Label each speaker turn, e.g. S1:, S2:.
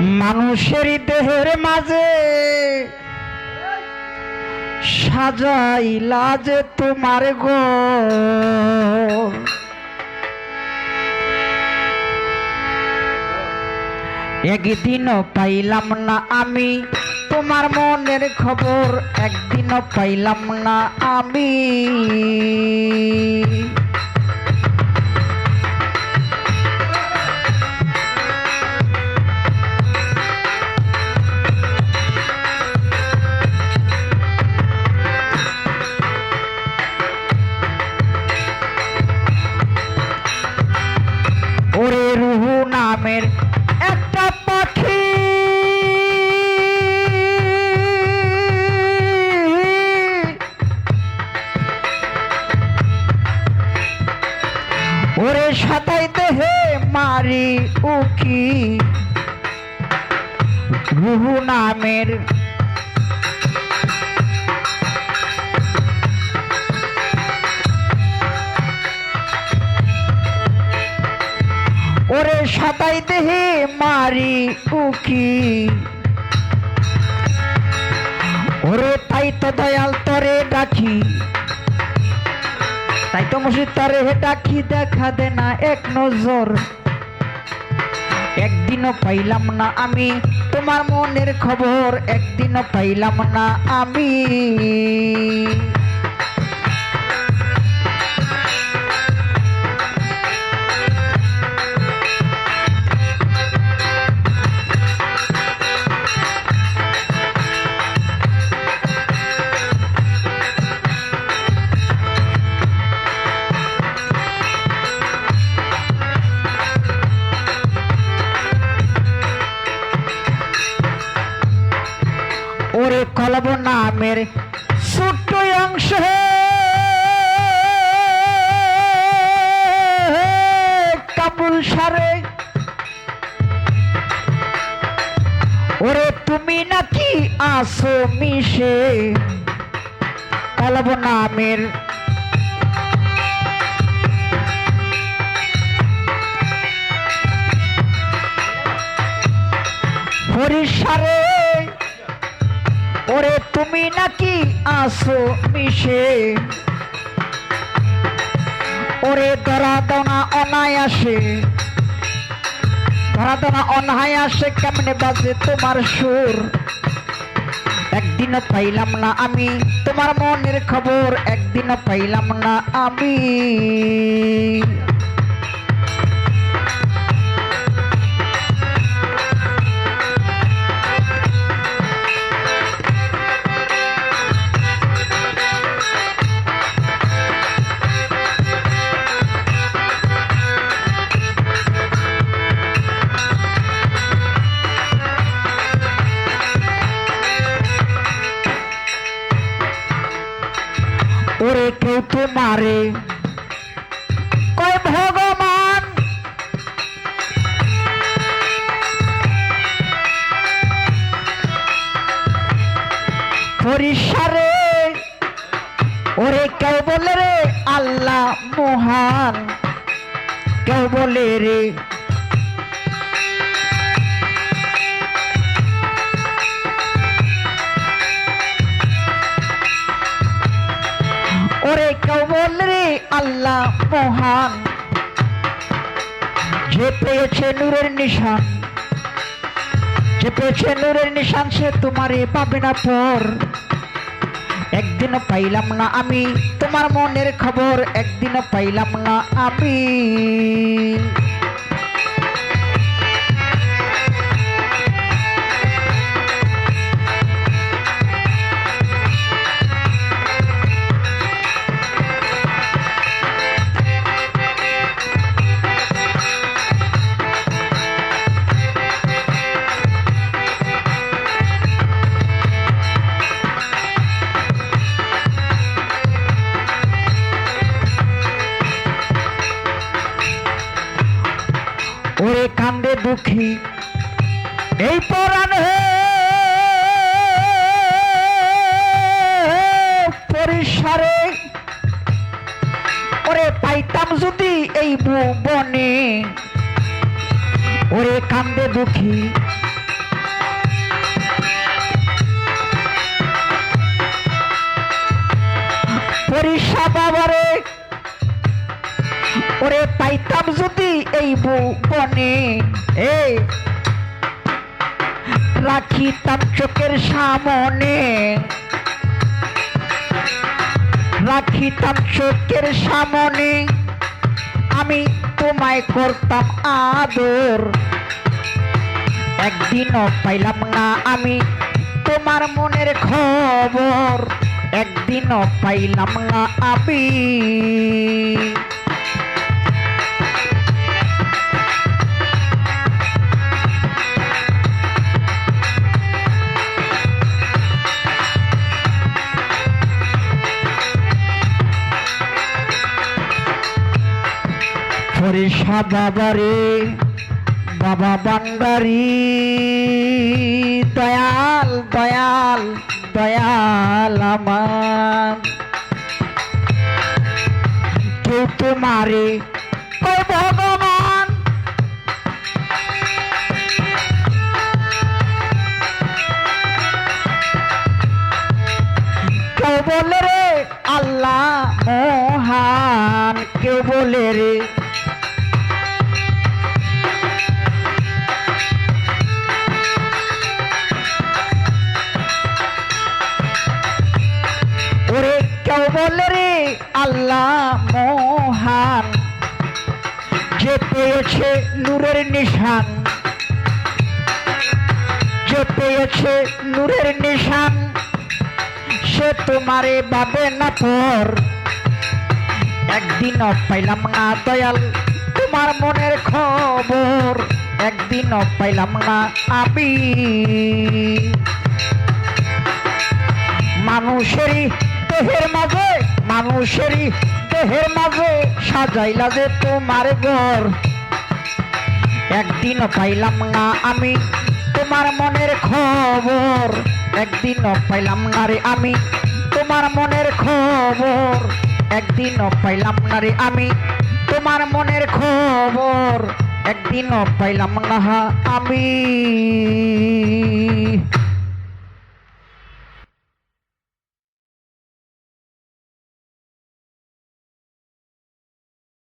S1: মানুষের দেহের মাঝে সাজাইলা যে তোমার গো একদিনও পাইলাম না আমি তোমার মনের খবর, একদিনও পাইলাম না আমি। ওরে রুহু নামের একটা পাখি ওরে সাতাইতে হে মারি উকি রুহু নামের ওরে সাতাইতে হে মারি উকি ওরে তাই তো দয়াল তরে ডাকি, তাই তো মুর্শিদ তরে ডাকি, দেখা দে না এক নজর। একদিনও পাইলাম না আমি তোমার মনের খবর, একদিনও পাইলাম না আমি। ওরে কলব নামের ছোট্ট অংশ কাবুল সারে ওরে তুমি নাকি আসো মিশে কলব নামের হরিসারে ওরে তুমি নাকি আসো মিশে ওরে ধরা দানা অনায়াসে, ধরা দানা অনায়াসে কেমনে বাজে তোমার সুর। একদিনও পাইলাম না আমি তোমার মনের খবর, একদিনও পাইলাম না আমি। ওরে কেউ তোমারে কয় ভগবান, হরিসারে ওরে কেউ বলে রে আল্লাহ মহান, কেউ বলে রে ওরে কেউ বল রে আল্লাহ মহান। যে পেয়েছে নূরের নিশান, যে পেয়েছে নূরের নিশান সে তোমারে পাবে না পর। একদিনও পাইলাম না আমি তোমার মনের খবর, একদিনও পাইলাম না আমি। ওরে কান্দে দুঃখী এই পরাণ পরিসারে ওরে পাইতাম যদি এই ভুবনে ওরে কান্দে দুঃখী সরিষা বাবারে ওরে পাইতাম যদি এই বনে এই রাখিতাম চোখের সামনে রাখিতাম চোখের সামনে আমি তোমায় করতাম আদর একদিনও পাইলাম না আমি তোমার মনের খবর একদিনও পাইলাম না আমি সরিষা বাবারে বাবা বান্দারি দয়াল দয়াল দয়াল আমার কেউ তোমারে কই ভগবান কেউ বলে রে আল্লাহ মহান কেউ বলে রে ওরে কেউ বলে রে আল্লাহ মহান যে পেয়েছে নূরের নিশান যে পেয়েছে নূরের নিশান সে তোমারে ভাবে না পর একদিনও পাইলাম না দয়াল তোমার মনের খবর একদিনও পাইলাম না আমি মানুষেরই দেহের মাঝে মানুষেরই দেহের মাঝে সাজাইলা যে তোমার ঘর একদিনও পাইলাম না আমি তোমার মনের খবর একদিনও পাইলাম না রে আমি তোমার মনের খবর একদিনও পাইলাম না রে আমি তোমার মনের খবর একদিনও পাইলাম না আমি